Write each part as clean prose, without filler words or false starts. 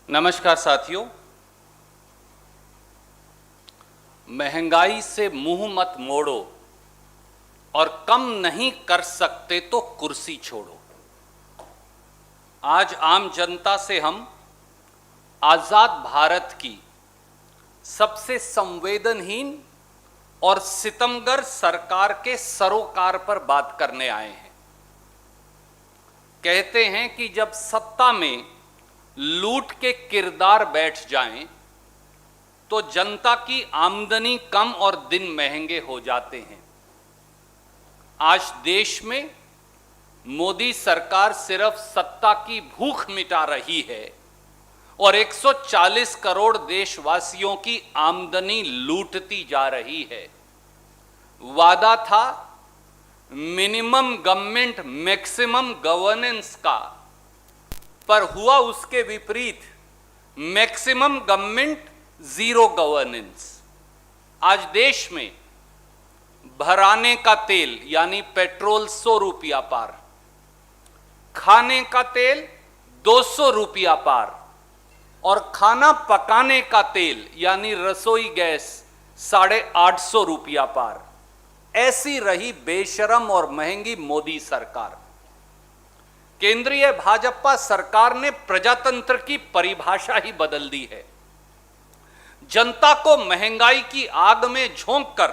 नमस्कार साथियों। महंगाई से मुंह मत मोड़ो और कम नहीं कर सकते तो कुर्सी छोड़ो। आज आम जनता से हम आजाद भारत की सबसे संवेदनहीन और सितमगर सरकार के सरोकार पर बात करने आए हैं। कहते हैं कि जब सत्ता में लूट के किरदार बैठ जाएं तो जनता की आमदनी कम और दिन महंगे हो जाते हैं। आज देश में मोदी सरकार सिर्फ सत्ता की भूख मिटा रही है और 140 करोड़ देशवासियों की आमदनी लूटती जा रही है। वादा था मिनिमम गवर्नमेंट मैक्सिमम गवर्नेंस का, पर हुआ उसके विपरीत, मैक्सिमम गवर्नमेंट जीरो गवर्नेंस। आज देश में भराने का तेल यानी पेट्रोल 100 रुपया पार, खाने का तेल 200 रुपया पार और खाना पकाने का तेल यानी रसोई गैस 850 रुपया पार। ऐसी रही बेशरम और महंगी मोदी सरकार। केंद्रीय भाजपा सरकार ने प्रजातंत्र की परिभाषा ही बदल दी है। जनता को महंगाई की आग में झोंककर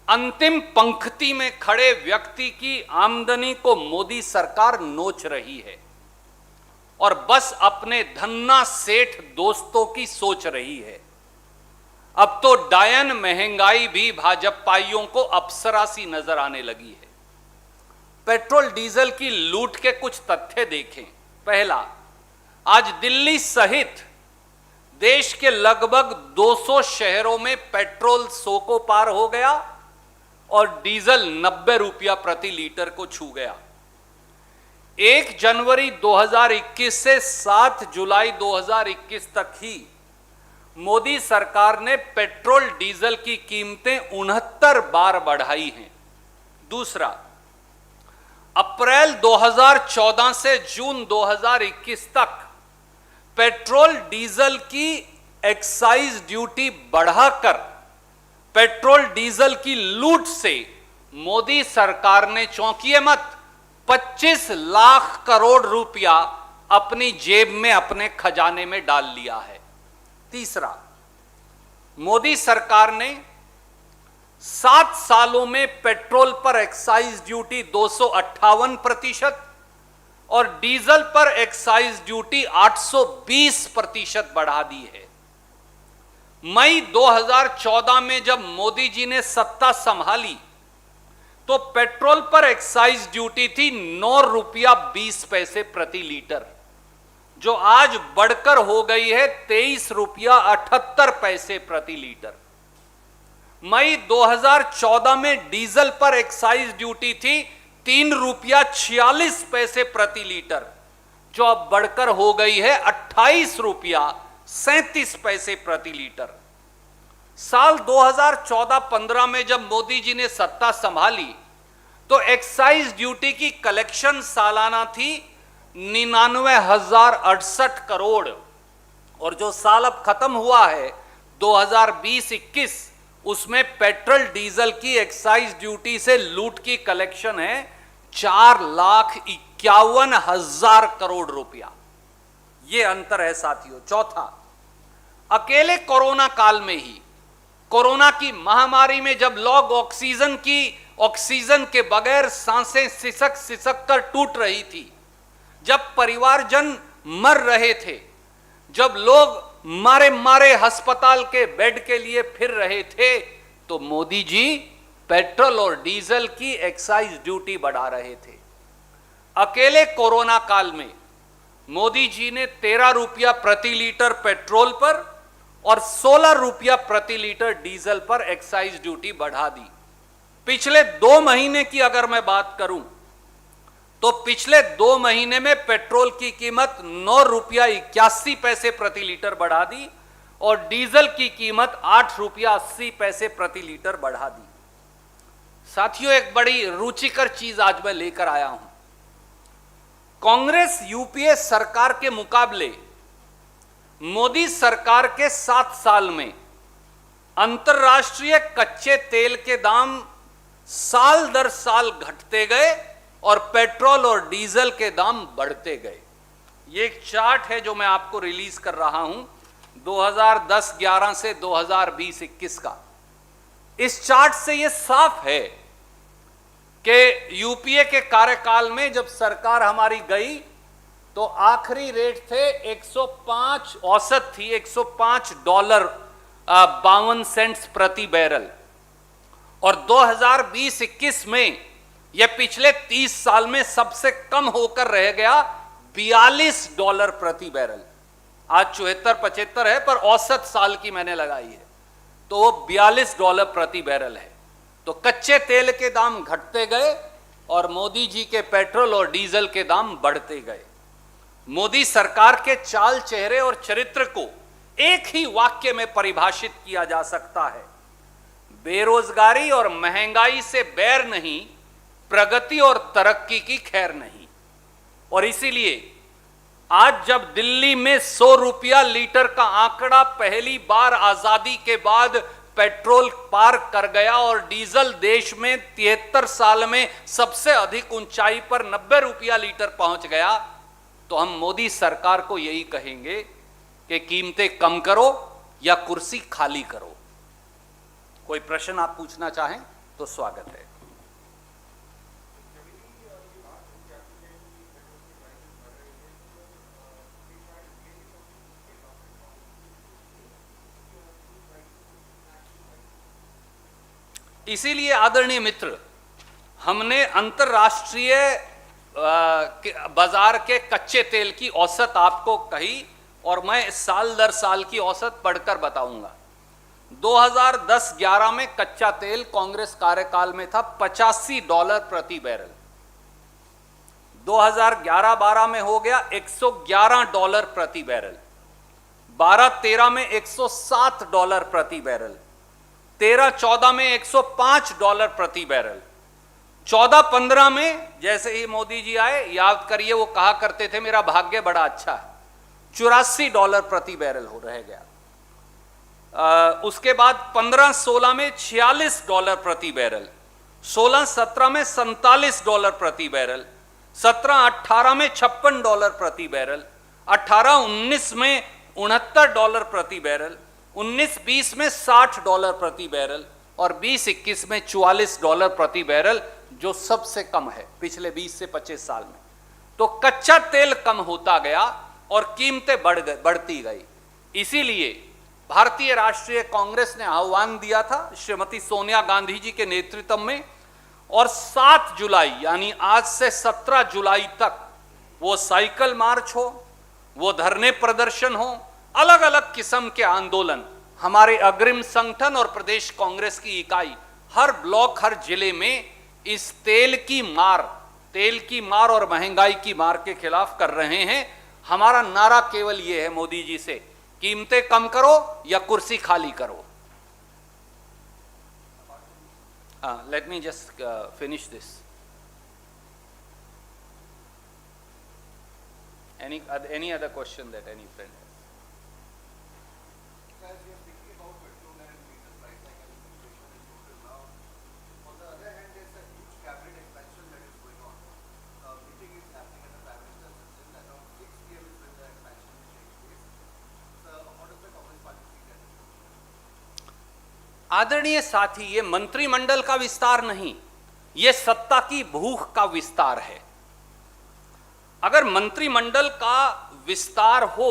अंतिम पंक्ति में खड़े व्यक्ति की आमदनी को मोदी सरकार नोच रही है और बस अपने धन्ना सेठ दोस्तों की सोच रही है। अब तो डायन महंगाई भी भाजपाइयों को अप्सरा सी नजर आने लगी है। पेट्रोल डीजल की लूट के कुछ तथ्य देखें। पहला, आज दिल्ली सहित देश के लगभग 200 शहरों में पेट्रोल 100 को पार हो गया और डीजल 90 रुपया प्रति लीटर को छू गया। 1 जनवरी 2021 से 7 जुलाई 2021 तक ही मोदी सरकार ने पेट्रोल डीजल की कीमतें 69 बार बढ़ाई हैं। दूसरा, अप्रैल 2014 से जून 2021 तक पेट्रोल डीजल की एक्साइज ड्यूटी बढ़ाकर पेट्रोल डीजल की लूट से मोदी सरकार ने, चौंकिए मत, 25 लाख करोड़ रुपया अपनी जेब में, अपने खजाने में डाल लिया है। तीसरा, मोदी सरकार ने 7 सालों में पेट्रोल पर एक्साइज ड्यूटी 258% और डीजल पर एक्साइज ड्यूटी 820% बढ़ा दी है। मई 2014 में जब मोदी जी ने सत्ता संभाली तो पेट्रोल पर एक्साइज ड्यूटी थी 9 रुपया 20 पैसे प्रति लीटर, जो आज बढ़कर हो गई है 23 रुपया 78 पैसे प्रति लीटर। मई 2014 में डीजल पर एक्साइज ड्यूटी थी 3 रुपया 46 पैसे प्रति लीटर, जो अब बढ़कर हो गई है 28 रुपया 37 पैसे प्रति लीटर। साल 2014-15 में जब मोदी जी ने सत्ता संभाली तो एक्साइज ड्यूटी की कलेक्शन सालाना थी 99,068 करोड़ और जो साल अब खत्म हुआ है 2020-21, उसमें पेट्रोल डीजल की एक्साइज ड्यूटी से लूट की कलेक्शन है 4,51,000 करोड़ रुपया। यह अंतर है साथियों। चौथा, अकेले कोरोना काल में ही, कोरोना की महामारी में जब लोग ऑक्सीजन के बगैर सांसें सिसक सिसक कर टूट रही थी, जब परिवारजन मर रहे थे, जब लोग मारे मारे अस्पताल के बेड के लिए फिर रहे थे, तो मोदी जी पेट्रोल और डीजल की एक्साइज ड्यूटी बढ़ा रहे थे। अकेले कोरोना काल में मोदी जी ने 13 रुपया प्रति लीटर पेट्रोल पर और 16 रुपया प्रति लीटर डीजल पर एक्साइज ड्यूटी बढ़ा दी। पिछले 2 महीने की अगर मैं बात करूं तो पिछले 2 महीने में पेट्रोल की कीमत 9 रुपया 81 पैसे प्रति लीटर बढ़ा दी और डीजल की कीमत 8 रुपया 80 पैसे प्रति लीटर बढ़ा दी। साथियों, एक बड़ी रुचिकर चीज आज मैं लेकर आया हूं। कांग्रेस यूपीए सरकार के मुकाबले मोदी सरकार के 7 साल में अंतर्राष्ट्रीय कच्चे तेल के दाम साल दर साल घटते गए और पेट्रोल और डीजल के दाम बढ़ते गए। ये एक चार्ट है जो मैं आपको रिलीज कर रहा हूं 2010-11 से 2020-21 का। इस चार्ट से ये साफ है कि यूपीए के कार्यकाल में जब सरकार हमारी गई तो आखिरी रेट थे 105, औसत थी $105.52 प्रति बैरल, और 2020-21 में यह पिछले 30 साल में सबसे कम होकर रह गया $42 प्रति बैरल। आज 74-75 है, पर औसत साल की मैंने लगाई है तो वो $42 प्रति बैरल है। तो कच्चे तेल के दाम घटते गए और मोदी जी के पेट्रोल और डीजल के दाम बढ़ते गए। मोदी सरकार के चाल चेहरे और चरित्र को एक ही वाक्य में परिभाषित किया जा सकता है, बेरोजगारी और महंगाई से बैर नहीं, प्रगति और तरक्की की खैर नहीं। और इसीलिए आज जब दिल्ली में 100 रुपया लीटर का आंकड़ा पहली बार आजादी के बाद पेट्रोल पार कर गया और डीजल देश में 73 साल में सबसे अधिक ऊंचाई पर 90 रुपया लीटर पहुंच गया, तो हम मोदी सरकार को यही कहेंगे कि कीमतें कम करो या कुर्सी खाली करो। कोई प्रश्न आप पूछना चाहें तो स्वागत है। इसीलिए आदरणीय मित्र, हमने अंतर्राष्ट्रीय बाजार के कच्चे तेल की औसत आपको कही और मैं साल दर साल की औसत पढ़कर बताऊंगा। 2010-11 में कच्चा तेल कांग्रेस कार्यकाल में था $85 प्रति बैरल, 2011-12 में हो गया $111 प्रति बैरल, 12-13 में $107 प्रति बैरल, 13-14 में $105 प्रति बैरल, 14-15 में जैसे ही मोदी जी आए, याद करिए वो कहा करते थे मेरा भाग्य बड़ा अच्छा है, $84 प्रति बैरल हो रह गया। उसके बाद 15-16 में $46 प्रति बैरल, 16-17 में $47 प्रति बैरल, 17-18 में $56 प्रति बैरल, 18-19 में $69 प्रति बैरल, 19-20 में $60 प्रति बैरल और 20-21 में $44 प्रति बैरल, जो सबसे कम है पिछले 20 से 25 साल में। तो कच्चा तेल कम होता गया और कीमतें बढ़ती गई। इसीलिए भारतीय राष्ट्रीय कांग्रेस ने आह्वान दिया था श्रीमती सोनिया गांधी जी के नेतृत्व में, और 7 जुलाई यानी आज से 17 जुलाई तक वो साइकिल मार्च हो, वो धरने प्रदर्शन हो, अलग अलग किस्म के आंदोलन, हमारे अग्रिम संगठन और प्रदेश कांग्रेस की इकाई हर ब्लॉक हर जिले में इस तेल की मार और महंगाई की मार के खिलाफ कर रहे हैं। हमारा नारा केवल ये है मोदी जी से, कीमतें कम करो या कुर्सी खाली करो। Let me just finish this. Any other question that any friend has? As we are speaking about petrol and diesel price hike and inflation is total now, on the other hand, there's a huge cabinet expansion that is going on. Meeting is happening at the Prime Minister's residence at around 6 p.m. is when the expansion will take place. So, how does the Congress Party see that? आदरणीय साथी, ये मंत्रिमंडल का विस्तार नहीं, ये सत्ता की भूख का विस्तार है। अगर मंत्रिमंडल का विस्तार हो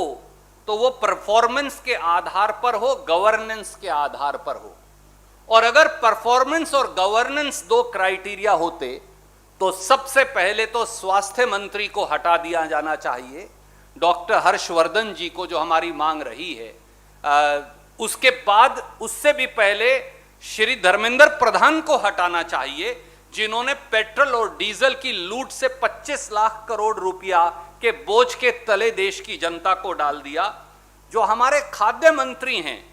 तो वो परफॉर्मेंस के आधार पर हो, गवर्नेंस के आधार पर हो। और अगर परफॉर्मेंस और गवर्नेंस 2 क्राइटेरिया होते तो सबसे पहले तो स्वास्थ्य मंत्री को हटा दिया जाना चाहिए, डॉक्टर हर्षवर्धन जी को, जो हमारी मांग रही है। उसके बाद उससे भी पहले श्री धर्मेंद्र प्रधान को हटाना चाहिए, जिन्होंने पेट्रोल और डीजल की लूट से 25 लाख करोड़ रुपया के बोझ के तले देश की जनता को डाल दिया। जो हमारे खाद्य मंत्री हैं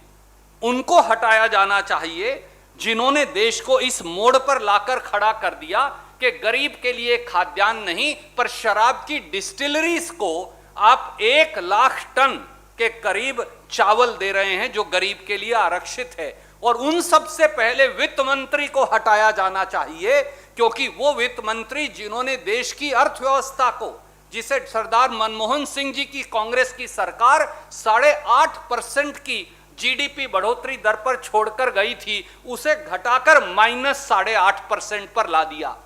उनको हटाया जाना चाहिए, जिन्होंने देश को इस मोड़ पर लाकर खड़ा कर दिया कि गरीब के लिए खाद्यान्न नहीं पर शराब की डिस्टिलरीज को आप 1 लाख टन के करीब चावल दे रहे हैं जो गरीब के लिए आरक्षित है। और उन सब से पहले वित्त मंत्री को हटाया जाना चाहिए, क्योंकि वो वित्त मंत्री जिन्होंने देश की अर्थव्यवस्था को, जिसे सरदार मनमोहन सिंह जी की कांग्रेस की सरकार 8.5% की जीडीपी बढ़ोतरी दर पर छोड़कर गई थी, उसे घटाकर -8.5% पर ला दिया।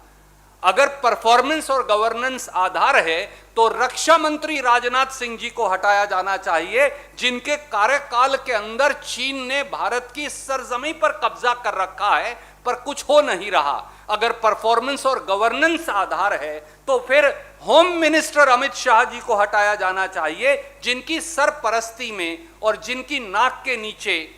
अगर परफॉर्मेंस और गवर्नेंस आधार है तो रक्षा मंत्री राजनाथ सिंह जी को हटाया जाना चाहिए, जिनके कार्यकाल के अंदर चीन ने भारत की सरजमी पर कब्जा कर रखा है, पर कुछ हो नहीं रहा। अगर परफॉर्मेंस और गवर्नेंस आधार है तो फिर होम मिनिस्टर अमित शाह जी को हटाया जाना चाहिए, जिनकी सरपरस्ती में और जिनकी नाक के नीचे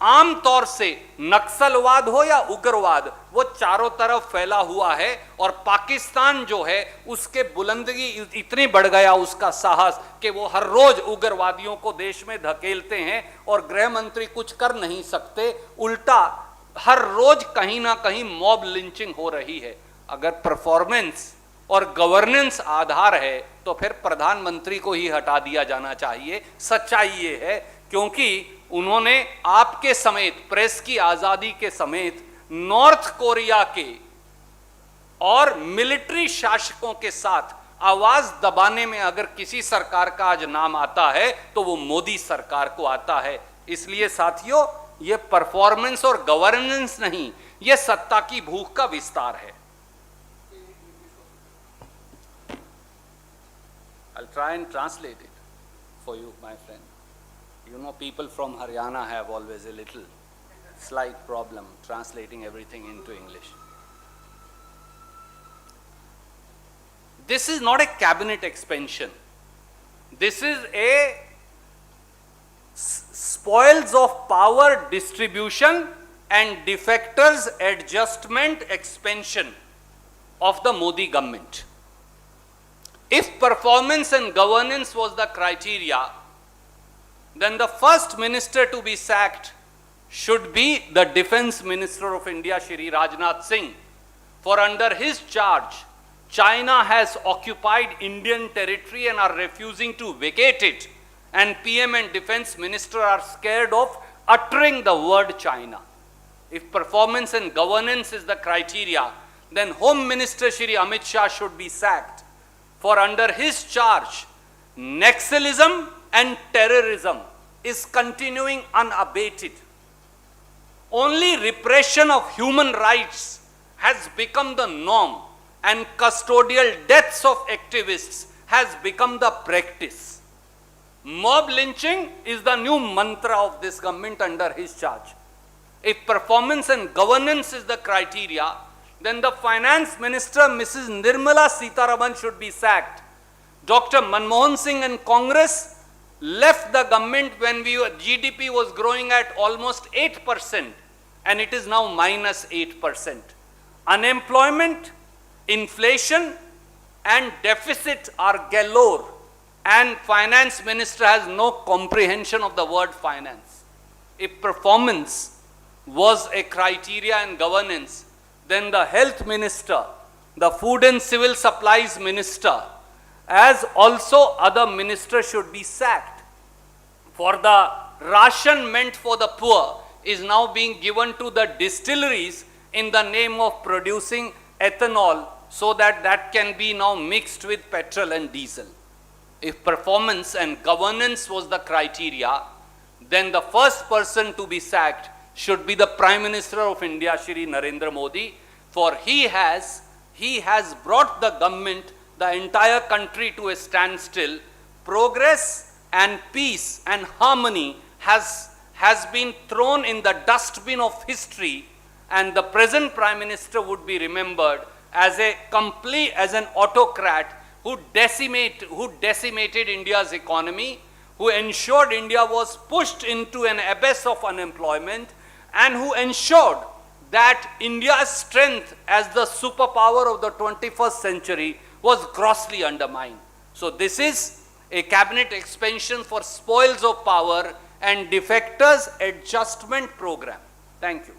आम तौर से नक्सलवाद हो या उग्रवाद वो चारों तरफ फैला हुआ है। और पाकिस्तान जो है उसके बुलंदगी इतनी बढ़ गया, उसका साहस, कि वो हर रोज उग्रवादियों को देश में धकेलते हैं और गृह मंत्री कुछ कर नहीं सकते, उल्टा हर रोज कहीं ना कहीं मॉब लिंचिंग हो रही है। अगर परफॉर्मेंस और गवर्नेंस आधार है तो फिर प्रधानमंत्री को ही हटा दिया जाना चाहिए। सच्चाई ये है क्योंकि उन्होंने आपके समेत, प्रेस की आजादी के समेत, नॉर्थ कोरिया के और मिलिट्री शासकों के साथ आवाज दबाने में अगर किसी सरकार का आज नाम आता है तो वो मोदी सरकार को आता है। इसलिए साथियों, ये परफॉर्मेंस और गवर्नेंस नहीं, ये सत्ता की भूख का विस्तार है। I'll try and translate it for you, my friend. You know, people from Haryana have always a little slight problem translating everything into English. This is not a cabinet expansion. This is a spoils of power distribution and defectors adjustment expansion of the Modi government. If performance and governance was the criteria, then the first minister to be sacked should be the Defense Minister of India, Shri Rajnath Singh. For under his charge, China has occupied Indian territory and are refusing to vacate it. And PM and Defense Minister are scared of uttering the word China. If performance and governance is the criteria, then Home Minister Shri Amit Shah should be sacked. For under his charge, Naxalism and terrorism is continuing unabated. Only repression of human rights has become the norm, and custodial deaths of activists has become the practice. Mob lynching is the new mantra of this government under his charge. If performance and governance is the criteria, then the Finance Minister, Mrs. Nirmala Sitharaman, should be sacked. Dr. Manmohan Singh and Congress left the government when GDP was growing at almost 8%, and it is now -8%. Unemployment, inflation, and deficit are galore, and Finance Minister has no comprehension of the word finance. If performance was a criteria in governance, then the Health Minister, the Food and Civil Supplies Minister, as also other ministers should be sacked. For the ration meant for the poor is now being given to the distilleries in the name of producing ethanol, so that that can be now mixed with petrol and diesel. If performance and governance was the criteria, then the first person to be sacked should be the Prime Minister of India, Shri Narendra Modi, for he has brought the government, the entire country, to a standstill. Progress and peace and harmony has been thrown in the dustbin of history, and the present Prime Minister would be remembered as an autocrat who decimated India's economy, who ensured India was pushed into an abyss of unemployment, and who ensured that India's strength as the superpower of the 21st century was grossly undermined. So this is a cabinet expansion for spoils of power and defectors adjustment program. Thank you.